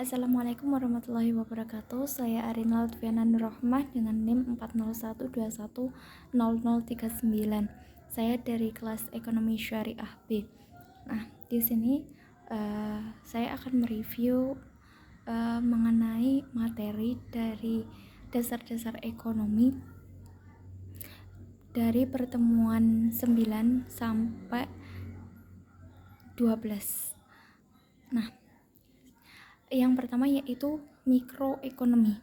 Assalamualaikum warahmatullahi wabarakatuh. Saya Arin Lautfiana Nurrohmah dengan NIM 401210039. Saya dari kelas Ekonomi Syariah B. Nah, di sini saya akan mereview mengenai materi dari dasar-dasar ekonomi dari pertemuan 9 sampai 12. Nah, yang pertama yaitu mikroekonomi.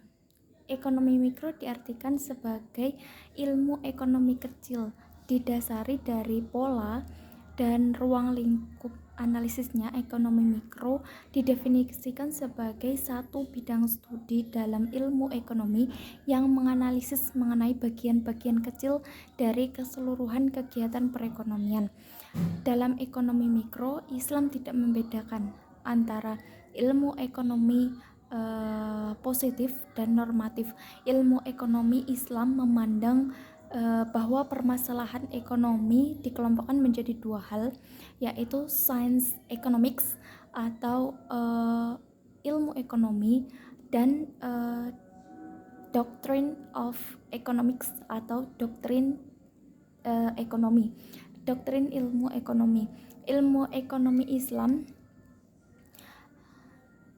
Ekonomi mikro diartikan sebagai ilmu ekonomi kecil, didasari dari pola dan ruang lingkup analisisnya. Ekonomi mikro didefinisikan sebagai satu bidang studi dalam ilmu ekonomi yang menganalisis mengenai bagian-bagian kecil dari keseluruhan kegiatan perekonomian. Dalam ekonomi mikro, Islam tidak membedakan antara ilmu ekonomi positif dan normatif. Ilmu ekonomi Islam memandang bahwa permasalahan ekonomi dikelompokkan menjadi dua hal, yaitu science economics atau ilmu ekonomi dan doctrine of economics atau doktrin ekonomi. Doktrin ilmu ekonomi. Ilmu ekonomi Islam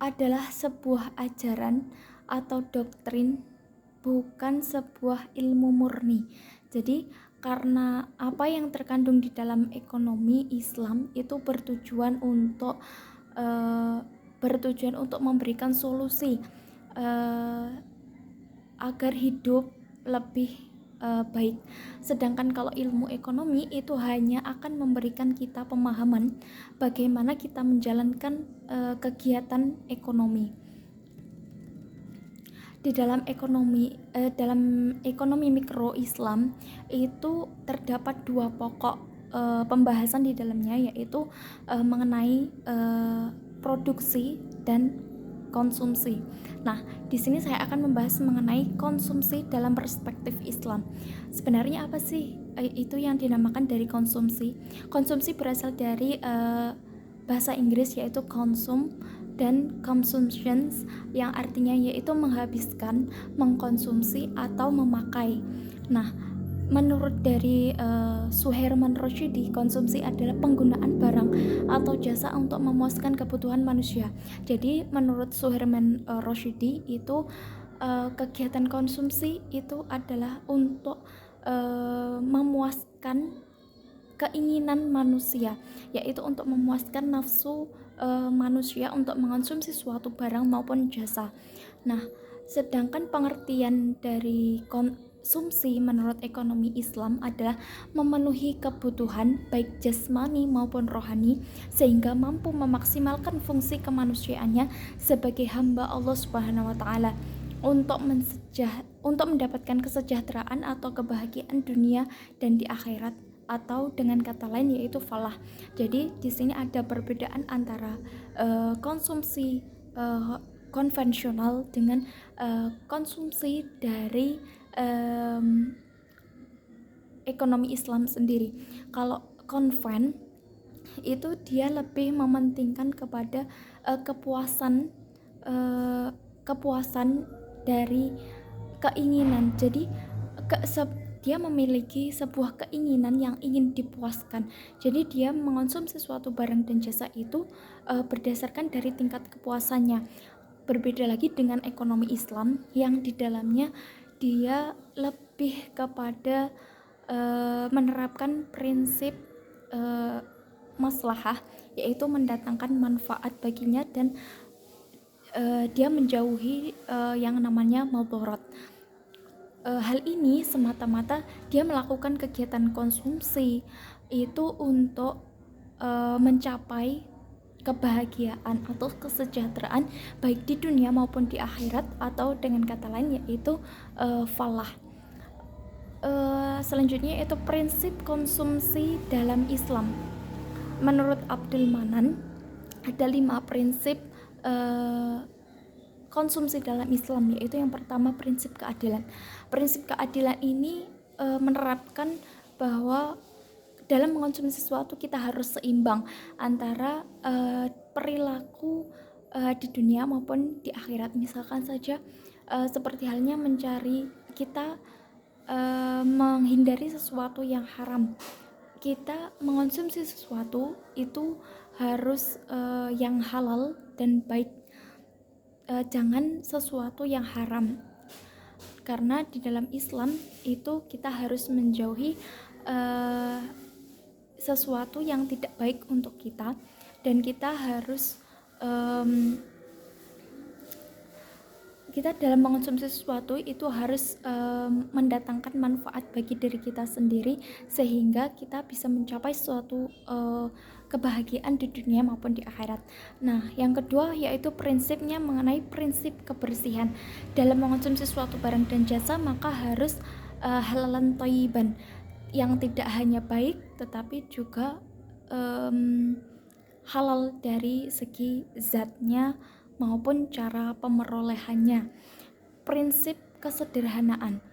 adalah sebuah ajaran atau doktrin, bukan sebuah ilmu murni. Jadi karena apa yang terkandung di dalam ekonomi Islam itu bertujuan untuk memberikan solusi agar hidup lebih baik. Sedangkan kalau ilmu ekonomi itu hanya akan memberikan kita pemahaman bagaimana kita menjalankan kegiatan ekonomi. Di dalam ekonomi mikro Islam itu terdapat dua pokok pembahasan di dalamnya, yaitu mengenai produksi dan konsumsi. Nah, di sini saya akan membahas mengenai konsumsi dalam perspektif Islam. Sebenarnya apa sih itu yang dinamakan dari konsumsi? Konsumsi berasal dari bahasa Inggris yaitu consume dan consumptions, yang artinya yaitu menghabiskan, mengkonsumsi atau memakai. Nah, menurut dari Suherman Roshidi, konsumsi adalah penggunaan barang atau jasa untuk memuaskan kebutuhan manusia. Jadi menurut Suherman Roshidi itu kegiatan konsumsi itu adalah untuk memuaskan keinginan manusia, yaitu untuk memuaskan nafsu manusia untuk mengonsumsi suatu barang maupun jasa. Nah, sedangkan pengertian dari konsumsi menurut ekonomi Islam adalah memenuhi kebutuhan baik jasmani maupun rohani sehingga mampu memaksimalkan fungsi kemanusiaannya sebagai hamba Allah Subhanahu wa taala untuk mendapatkan kesejahteraan atau kebahagiaan dunia dan di akhirat, atau dengan kata lain yaitu falah. Jadi di sini ada perbedaan antara konsumsi konvensional dengan konsumsi dari ekonomi Islam sendiri. Kalau konven itu dia lebih mementingkan kepada kepuasan dari keinginan. Jadi dia memiliki sebuah keinginan yang ingin dipuaskan. Jadi dia mengonsumsi sesuatu barang dan jasa itu berdasarkan dari tingkat kepuasannya. Berbeda lagi dengan ekonomi Islam yang di dalamnya dia lebih kepada menerapkan prinsip maslahah, yaitu mendatangkan manfaat baginya dan dia menjauhi yang namanya maldharat. Hal ini semata-mata dia melakukan kegiatan konsumsi itu untuk mencapai kebahagiaan atau kesejahteraan baik di dunia maupun di akhirat, atau dengan kata lain yaitu falah. Selanjutnya yaitu prinsip konsumsi dalam Islam. Menurut Abdul Manan ada 5 prinsip konsumsi dalam Islam, yaitu yang pertama prinsip keadilan. Prinsip keadilan ini menerapkan bahwa dalam mengonsumsi sesuatu kita harus seimbang antara perilaku di dunia maupun di akhirat. Misalkan saja seperti halnya kita menghindari sesuatu yang haram. Kita mengonsumsi sesuatu itu harus yang halal dan baik, jangan sesuatu yang haram, karena di dalam Islam itu kita harus menjauhi sesuatu yang tidak baik untuk kita, dan kita harus kita dalam mengonsumsi sesuatu itu harus mendatangkan manfaat bagi diri kita sendiri, sehingga kita bisa mencapai suatu kebahagiaan di dunia maupun di akhirat. Nah, yang kedua yaitu prinsipnya mengenai prinsip kebersihan. Dalam mengonsumsi suatu barang dan jasa maka harus halalan thayyiban, yang tidak hanya baik tetapi juga halal dari segi zatnya maupun cara pemerolehannya. Prinsip kesederhanaan.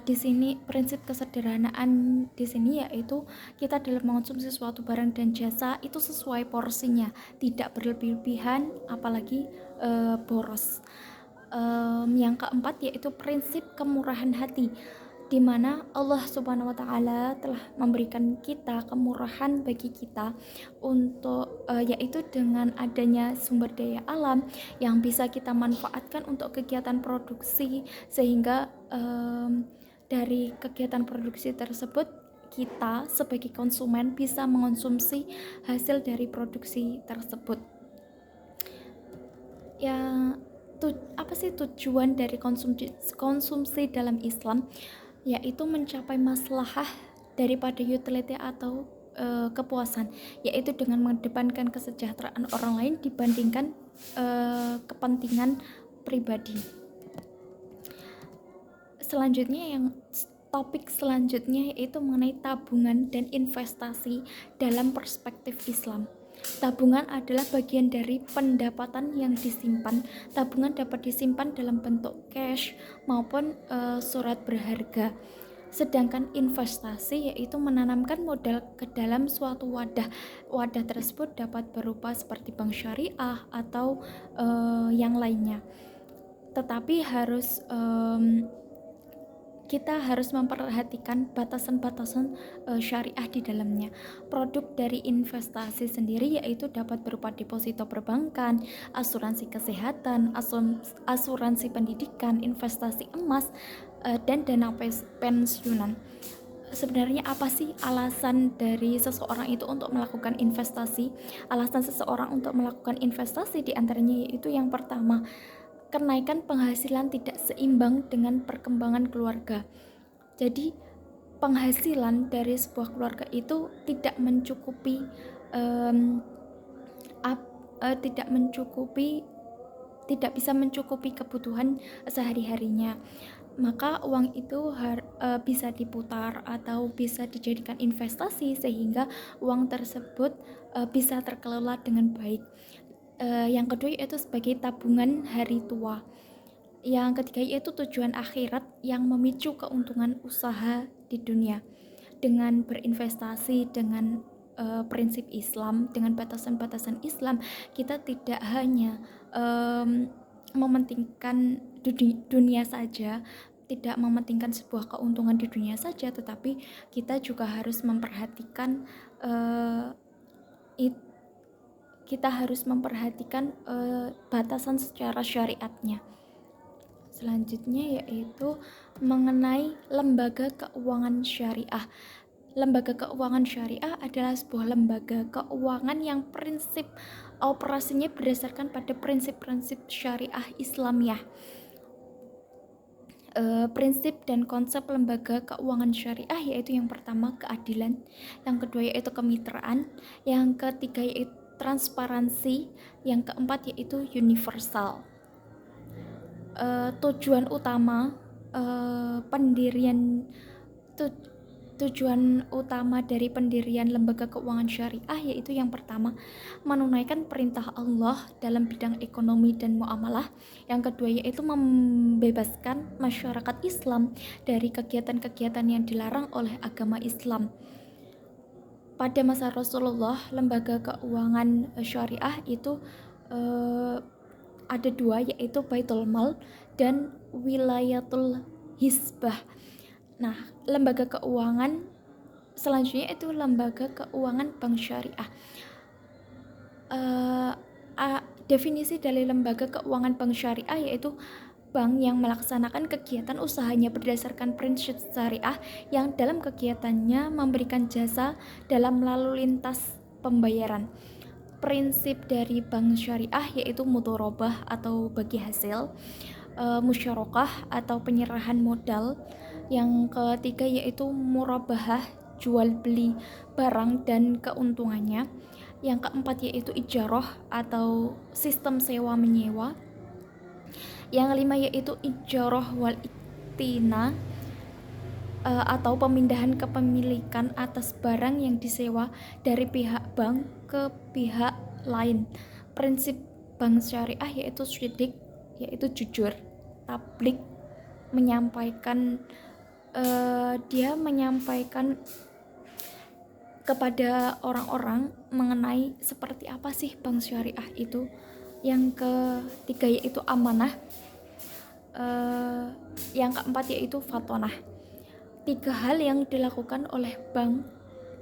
Di sini prinsip kesederhanaan di sini yaitu kita dalam mengonsumsi suatu barang dan jasa itu sesuai porsinya, tidak berlebihan apalagi boros. Yang keempat yaitu prinsip kemurahan hati, di mana Allah Subhanahu wa taala telah memberikan kita kemurahan bagi kita untuk yaitu dengan adanya sumber daya alam yang bisa kita manfaatkan untuk kegiatan produksi, sehingga dari kegiatan produksi tersebut kita sebagai konsumen bisa mengonsumsi hasil dari produksi tersebut. Apa sih tujuan dari konsumsi dalam Islam? Yaitu mencapai maslahah daripada utility atau kepuasan, yaitu dengan mengedepankan kesejahteraan orang lain dibandingkan kepentingan pribadi. Topik selanjutnya yaitu mengenai tabungan dan investasi dalam perspektif Islam. Tabungan adalah bagian dari pendapatan yang disimpan. Tabungan dapat disimpan dalam bentuk cash maupun surat berharga. Sedangkan investasi yaitu menanamkan modal ke dalam suatu wadah. Wadah tersebut dapat berupa seperti bank syariah atau yang lainnya. Tetapi kita harus memperhatikan batasan-batasan syariah di dalamnya. Produk dari investasi sendiri yaitu dapat berupa deposito perbankan, asuransi kesehatan, asuransi pendidikan, investasi emas, dan dana pensiunan. Sebenarnya apa sih alasan dari seseorang itu untuk melakukan investasi? Alasan seseorang untuk melakukan investasi diantaranya yaitu yang pertama, kenaikan penghasilan tidak seimbang dengan perkembangan keluarga. Jadi penghasilan dari sebuah keluarga itu tidak bisa mencukupi kebutuhan sehari-harinya. Maka uang itu bisa diputar atau bisa dijadikan investasi sehingga uang tersebut bisa terkelola dengan baik. Yang kedua yaitu sebagai tabungan hari tua. Yang ketiga yaitu tujuan akhirat yang memicu keuntungan usaha di dunia. Dengan berinvestasi dengan prinsip Islam, dengan batasan-batasan Islam, kita tidak hanya mementingkan dunia saja, tidak mementingkan sebuah keuntungan di dunia saja, tetapi kita juga harus memperhatikan batasan secara syariatnya. Selanjutnya yaitu mengenai lembaga keuangan syariah. Lembaga keuangan syariah adalah sebuah lembaga keuangan yang prinsip operasinya berdasarkan pada prinsip-prinsip syariah Islamiyah. Prinsip dan konsep lembaga keuangan syariah yaitu yang pertama keadilan, yang kedua yaitu kemitraan, yang ketiga yaitu transparansi, yang keempat yaitu universal. Tujuan utama dari pendirian lembaga keuangan syariah yaitu yang pertama, menunaikan perintah Allah dalam bidang ekonomi dan muamalah. Yang kedua yaitu membebaskan masyarakat Islam dari kegiatan-kegiatan yang dilarang oleh agama Islam. Pada masa Rasulullah, lembaga keuangan syariah itu ada dua, yaitu Baitul Mal dan Wilayatul Hisbah. Nah, lembaga keuangan selanjutnya itu lembaga keuangan bank syariah. Definisi dari lembaga keuangan bank syariah yaitu bank yang melaksanakan kegiatan usahanya berdasarkan prinsip syariah yang dalam kegiatannya memberikan jasa dalam lalu lintas pembayaran. Prinsip dari bank syariah yaitu mudharabah atau bagi hasil, musyarakah atau penyerahan modal. Yang ketiga yaitu murabahah, jual beli barang dan keuntungannya. Yang keempat yaitu ijarah atau sistem sewa menyewa. Yang kelima yaitu ijarah wal iktina atau pemindahan kepemilikan atas barang yang disewa dari pihak bank ke pihak lain. Prinsip bank syariah yaitu syidik, yaitu jujur, tablik, menyampaikan dia menyampaikan kepada orang-orang mengenai seperti apa sih bank syariah itu. Yang ketiga yaitu amanah, yang keempat yaitu fatonah. 3 hal yang dilakukan oleh bank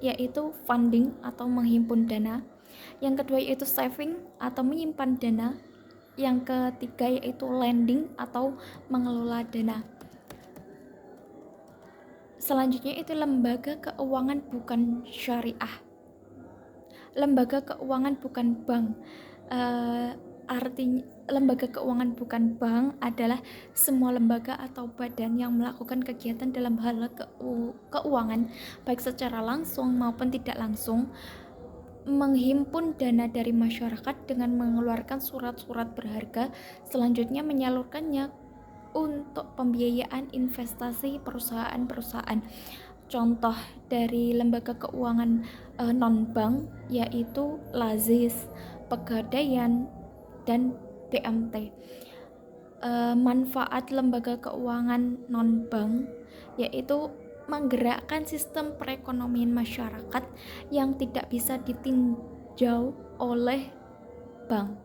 yaitu funding atau menghimpun dana, yang kedua yaitu saving atau menyimpan dana, yang ketiga yaitu lending atau mengelola dana. Selanjutnya itu lembaga keuangan bukan syariah. Lembaga keuangan bukan bank. Artinya lembaga keuangan bukan bank adalah semua lembaga atau badan yang melakukan kegiatan dalam hal keuangan baik secara langsung maupun tidak langsung, menghimpun dana dari masyarakat dengan mengeluarkan surat-surat berharga, selanjutnya menyalurkannya untuk pembiayaan investasi perusahaan-perusahaan. Contoh dari lembaga keuangan non-bank yaitu Lazis, Pegadaian, dan BMT. Manfaat lembaga keuangan non-bank yaitu menggerakkan sistem perekonomian masyarakat yang tidak bisa ditinjau oleh bank.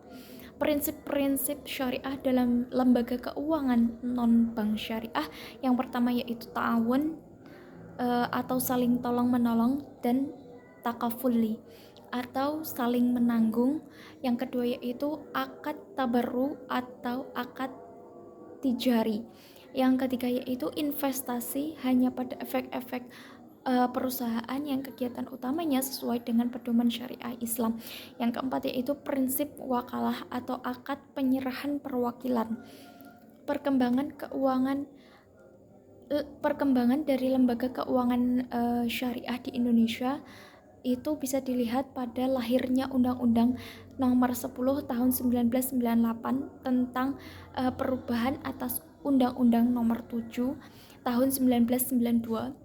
Prinsip-prinsip syariah dalam lembaga keuangan non-bank syariah yang pertama yaitu ta'awun atau saling tolong-menolong, dan takafuli atau saling menanggung. Yang kedua yaitu akad tabarru atau akad tijari. Yang ketiga yaitu investasi hanya pada efek-efek perusahaan yang kegiatan utamanya sesuai dengan pedoman syariah Islam. Yang keempat yaitu prinsip wakalah atau akad penyerahan perwakilan. Perkembangan dari lembaga keuangan syariah di Indonesia itu bisa dilihat pada lahirnya Undang-Undang Nomor 10 Tahun 1998 tentang perubahan atas Undang-Undang Nomor 7 Tahun 1992,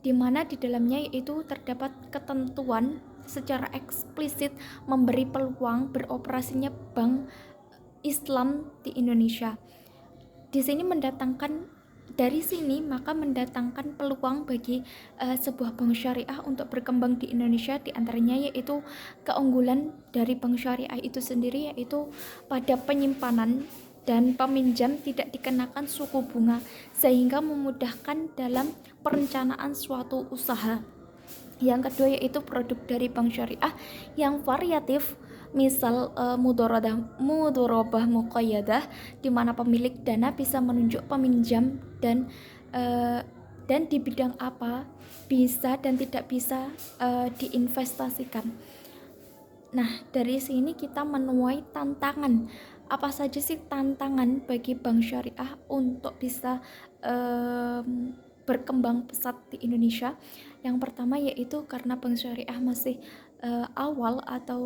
di mana di dalamnya itu terdapat ketentuan secara eksplisit memberi peluang beroperasinya bank Islam di Indonesia. Dari sini maka mendatangkan peluang bagi sebuah bank syariah untuk berkembang di Indonesia, di antaranya yaitu keunggulan dari bank syariah itu sendiri yaitu pada penyimpanan dan peminjam tidak dikenakan suku bunga sehingga memudahkan dalam perencanaan suatu usaha. Yang kedua yaitu produk dari bank syariah yang variatif, misal mudharabah muqayyadah, di mana pemilik dana bisa menunjuk peminjam dan di bidang apa bisa dan tidak bisa diinvestasikan. Nah, dari sini kita menuai tantangan. Apa saja sih tantangan bagi bank syariah untuk bisa berkembang pesat di Indonesia? Yang pertama yaitu karena bank syariah masih awal atau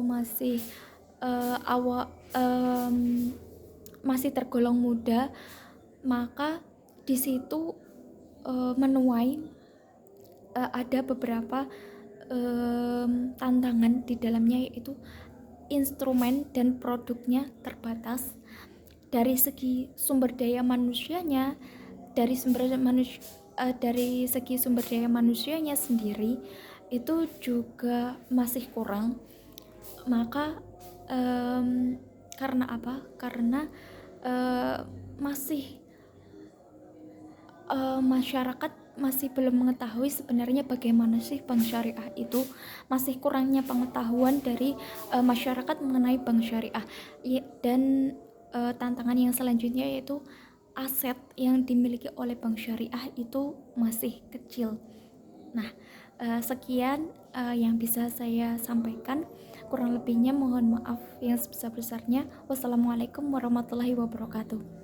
masih tergolong muda, maka di situ menuai ada beberapa tantangan di dalamnya, yaitu instrumen dan produknya terbatas. Dari segi sumber daya manusianya, dari segi sumber daya manusianya sendiri itu juga masih kurang. Maka Karena apa? Karena masih masyarakat masih belum mengetahui sebenarnya bagaimana sih bank syariah itu, masih kurangnya pengetahuan dari masyarakat mengenai bank syariah. Dan tantangan yang selanjutnya yaitu aset yang dimiliki oleh bank syariah itu masih kecil. Nah, sekian yang bisa saya sampaikan. Kurang lebihnya mohon maaf yang sebesar-besarnya. Wassalamualaikum warahmatullahi wabarakatuh.